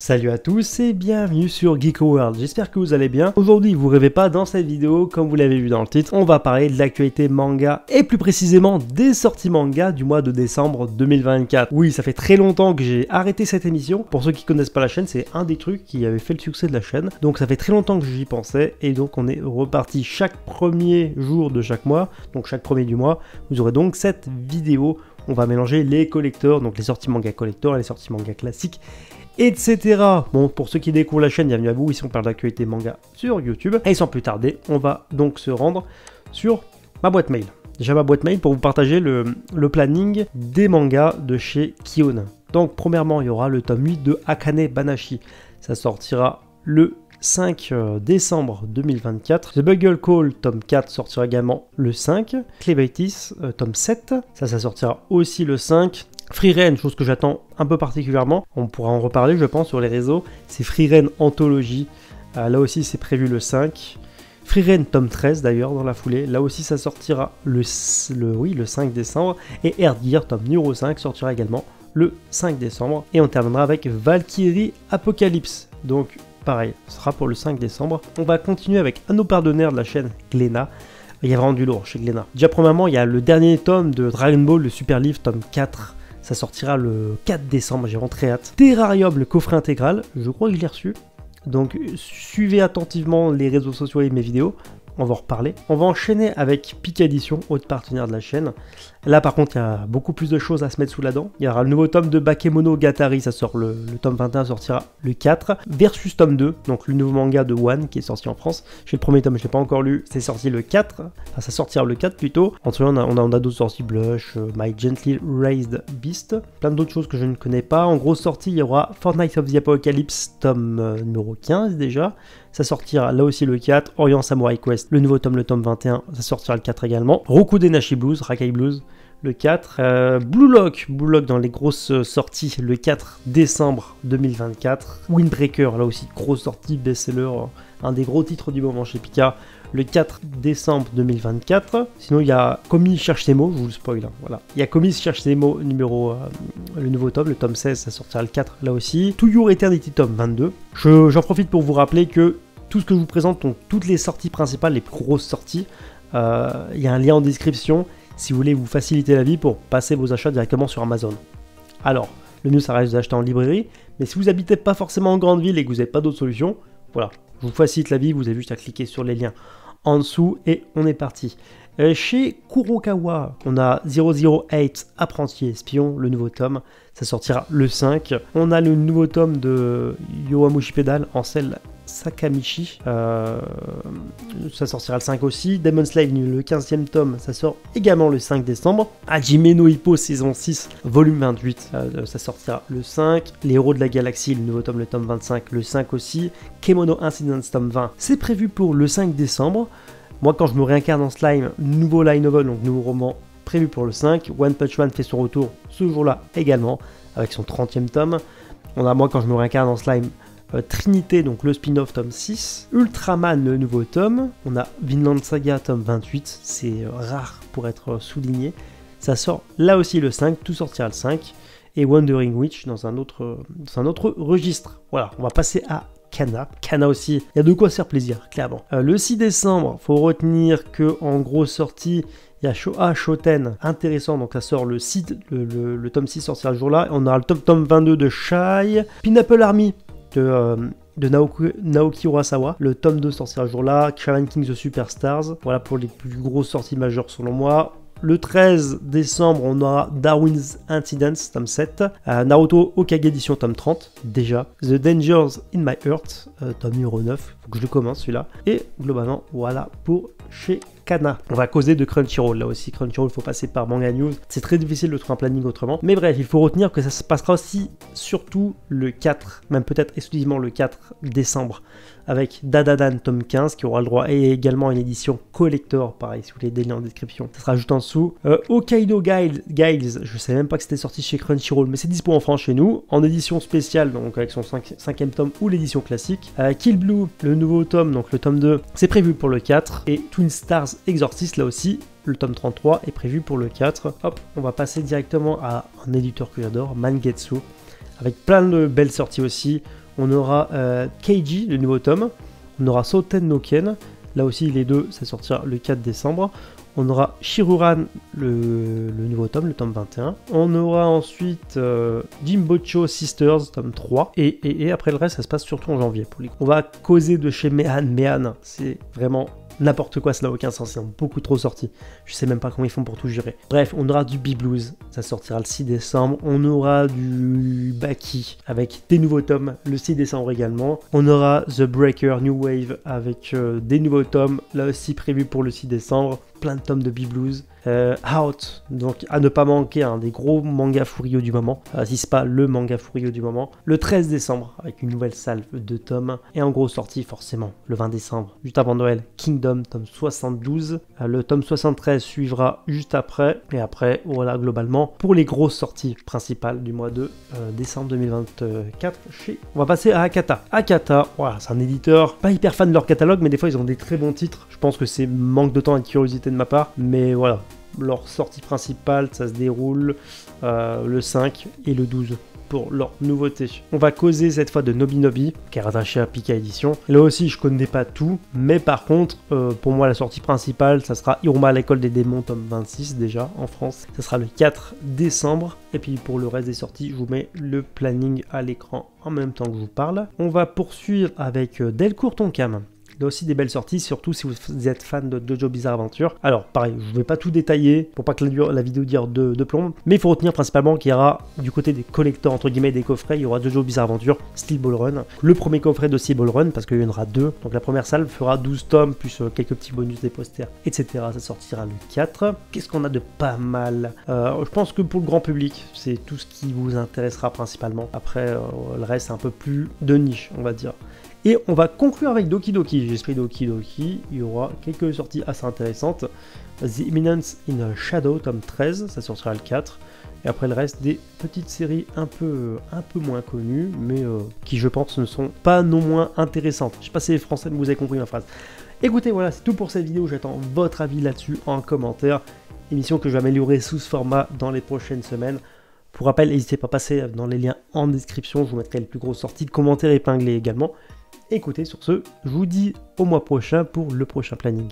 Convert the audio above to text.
Salut à tous et bienvenue sur Geeko World, j'espère que vous allez bien. Aujourd'hui, vous rêvez pas, dans cette vidéo, comme vous l'avez vu dans le titre, on va parler de l'actualité manga et plus précisément des sorties manga du mois de décembre 2024. Oui, ça fait très longtemps que j'ai arrêté cette émission. Pour ceux qui connaissent pas la chaîne, c'est un des trucs qui avait fait le succès de la chaîne. Donc ça fait très longtemps que j'y pensais et donc on est reparti chaque premier jour de chaque mois, donc chaque premier du mois. Vous aurez donc cette vidéo. On va mélanger les collectors, donc les sorties manga collector et les sorties manga classiques, etc. Bon, pour ceux qui découvrent la chaîne, bienvenue à vous, ici on parle d'actualité manga sur YouTube. Et sans plus tarder, on va donc se rendre sur ma boîte mail. Déjà ma boîte mail pour vous partager le planning des mangas de chez Kion. Donc premièrement, il y aura le tome 8 de Akane Banashi. Ça sortira le 5 décembre 2024. The Bugle Call, tome 4, sortira également le 5. Clevitis, tome 7. Ça sortira aussi le 5. Free Reign, chose que j'attends un peu particulièrement, on pourra en reparler je pense sur les réseaux, c'est Free Reign Anthologie, là aussi c'est prévu le 5. Free Reign tome 13 d'ailleurs dans la foulée, là aussi ça sortira le 5 décembre, et Earthgear tome numéro 5 sortira également le 5 décembre, et on terminera avec Valkyrie Apocalypse, donc pareil, ce sera pour le 5 décembre. On va continuer avec un de nos partenaires de la chaîne, Glénat. Il y a vraiment du lourd chez Glénat. Déjà premièrement, il y a le dernier tome de Dragon Ball, le Super Livre tome 4. Ça sortira le 4 décembre, j'ai vraiment très hâte. Terrarium, le coffret intégral, je crois que je l'ai reçu. Donc suivez attentivement les réseaux sociaux et mes vidéos, on va en reparler. On va enchaîner avec Pika Edition, autre partenaire de la chaîne. Là par contre, il y a beaucoup plus de choses à se mettre sous la dent. Il y aura le nouveau tome de Bakemonogatari, ça sort le tome 21 sortira le 4. Versus tome 2, donc le nouveau manga de One qui est sorti en France. J'ai le premier tome, je ne l'ai pas encore lu, c'est sorti le 4. Enfin, ça sortira le 4 plutôt. Entre eux, on a d'autres sorties, Blush, My Gently Raised Beast. Plein d'autres choses que je ne connais pas. En grosse sortie, il y aura Fortnite of the Apocalypse, tome numéro 15 déjà. Ça sortira là aussi le 4. Orient Samurai Quest, le nouveau tome, le tome 21, ça sortira le 4 également. Roku Denashi Blues, Rakai Blues, le 4. Blue Lock dans les grosses sorties, le 4 décembre 2024. Windbreaker, là aussi, grosse sortie, best-seller, un des gros titres du moment chez Pika, le 4 décembre 2024. Sinon, il y a Komi cherche ses mots, je vous le spoil, hein, voilà. Il y a Komi cherche ses mots le nouveau tome, le tome 16, ça sortira le 4 là aussi. To Your Eternity, tome 22. J'en profite pour vous rappeler que tout ce que je vous présente, donc toutes les sorties principales, les plus grosses sorties, il y a un lien en description si vous voulez vous faciliter la vie pour passer vos achats directement sur Amazon. Alors, le mieux ça reste d'acheter en librairie, mais si vous n'habitez pas forcément en grande ville et que vous n'avez pas d'autre solution, voilà, je vous facilite la vie, vous avez juste à cliquer sur les liens en dessous et on est parti. Chez Kurokawa, on a 008 Apprenti Espion, le nouveau tome, ça sortira le 5. On a le nouveau tome de Yowamushi Pedal, Ansel Sakamichi, ça sortira le 5 aussi. Demon Slayer, le 15e tome, ça sort également le 5 décembre. Hajime no Ippo, saison 6, volume 28, ça sortira le 5. Les Héros de la Galaxie, le nouveau tome, le tome 25, le 5 aussi. Kemono Incidents, tome 20, c'est prévu pour le 5 décembre. Moi, quand je me réincarne en slime, nouveau light novel, donc nouveau roman prévu pour le 5. One Punch Man fait son retour ce jour-là également, avec son 30e tome. On a moi, quand je me réincarne en slime, Trinité, donc le spin-off tome 6. Ultraman, le nouveau tome. On a Vinland Saga, tome 28. C'est rare pour être souligné. Ça sort là aussi le 5, tout sortira le 5. Et Wandering Witch dans un autre registre. Voilà, on va passer à Kana. Kana aussi, il y a de quoi se faire plaisir, clairement. Le 6 décembre, faut retenir que en grosse sortie, il y a Showa Shoten, intéressant, donc ça sort le tome 6 sortira le jour-là. On aura le tome 22 de Shai. Pineapple Army de Naoki Urasawa. Le tome 2 sortira le jour-là. Shaman King The Superstars. Voilà pour les plus grosses sorties majeures selon moi. Le 13 décembre, on aura Darwin's Incidents, tome 7. Naruto Okage Edition, tome 30, déjà. The Dangers in My Heart, tome numéro 9. Faut que je le commence celui-là. Et globalement, voilà pour chez Kana. On va causer de Crunchyroll. Là aussi, Crunchyroll, il faut passer par Manga News. C'est très difficile de trouver un planning autrement. Mais bref, il faut retenir que ça se passera aussi, surtout le 4, même peut-être exclusivement le 4 décembre, avec Dadadan tome 15 qui aura le droit et également une édition collector, pareil si vous voulez des liens en description, ça sera juste en dessous. Hokkaido Guides, je savais même pas que c'était sorti chez Crunchyroll, mais c'est dispo en France chez nous, en édition spéciale, donc avec son 5e tome ou l'édition classique. Kill Blue, le nouveau tome, donc le tome 2, c'est prévu pour le 4, et Twin Stars Exorcist, là aussi, le tome 33 est prévu pour le 4. Hop, on va passer directement à un éditeur que j'adore, Mangetsu, avec plein de belles sorties aussi. On aura Keiji, le nouveau tome. On aura Souten no Ken. Là aussi, les deux, ça sortira le 4 décembre. On aura Shiruran, le nouveau tome, le tome 21. On aura ensuite Jimbocho Sisters, tome 3. Et après le reste, ça se passe surtout en janvier. On va causer de chez Mehan. Mehan, c'est vraiment n'importe quoi, ça n'a aucun sens. Ils ont beaucoup trop sorti. Je sais même pas comment ils font pour tout gérer. Bref, on aura du B-Blues. Ça sortira le 6 décembre. On aura du Baki avec des nouveaux tomes le 6 décembre également. On aura The Breaker New Wave avec des nouveaux tomes, là aussi prévu pour le 6 décembre. Plein de tomes de B-Blues. Out, donc à ne pas manquer, un des gros mangas Furio du moment, si c'est pas le manga Furio du moment, le 13 décembre avec une nouvelle salve de tomes, et en gros sortie forcément le 20 décembre, juste avant Noël, Kingdom, tome 72, le tome 73 suivra juste après, et après, voilà, globalement, pour les grosses sorties principales du mois de décembre 2024, on va passer à Akata. Akata, voilà, c'est un éditeur, pas hyper fan de leur catalogue, mais des fois ils ont des très bons titres, je pense que c'est manque de temps et de curiosité de ma part, mais voilà. Leur sortie principale, ça se déroule le 5 et le 12 pour leur nouveauté. On va causer cette fois de Nobi Nobi, qui est rattaché à Pika Edition. Là aussi, je connais pas tout, mais par contre, pour moi, la sortie principale, ça sera Iruma à l'école des démons, tome 26 déjà en France. Ça sera le 4 décembre. Et puis pour le reste des sorties, je vous mets le planning à l'écran en même temps que je vous parle. On va poursuivre avec Delcourt Tonkam. Il y a aussi des belles sorties, surtout si vous êtes fan de Jojo Bizarre Adventure. Alors, pareil, je ne vais pas tout détailler pour pas que la vidéo dure de plomb, mais il faut retenir principalement qu'il y aura du côté des collecteurs, entre guillemets, des coffrets, il y aura Jojo Bizarre Adventure, Steel Ball Run. Le premier coffret de Steel Ball Run, parce qu'il y en aura 2. Donc la première salve fera 12 tomes, plus quelques petits bonus des posters, etc. Ça sortira le 4. Qu'est-ce qu'on a de pas mal? Je pense que pour le grand public, c'est tout ce qui vous intéressera principalement. Après, le reste, c'est un peu plus de niche, on va dire. Et on va conclure avec Doki Doki. J'ai esprit Doki Doki. Il y aura quelques sorties assez intéressantes. The Imminence in Shadow, tome 13, ça sortira le 4. Et après le reste, des petites séries un peu moins connues, mais qui je pense ne sont pas non moins intéressantes. Je sais pas si les Français, vous avez compris ma phrase. Écoutez, voilà, c'est tout pour cette vidéo. J'attends votre avis là-dessus en commentaire. Émission que je vais améliorer sous ce format dans les prochaines semaines. Pour rappel, n'hésitez pas à passer dans les liens en description. Je vous mettrai les plus grosses sorties de commentaires épinglés également. Écoutez, sur ce, je vous dis au mois prochain pour le prochain planning.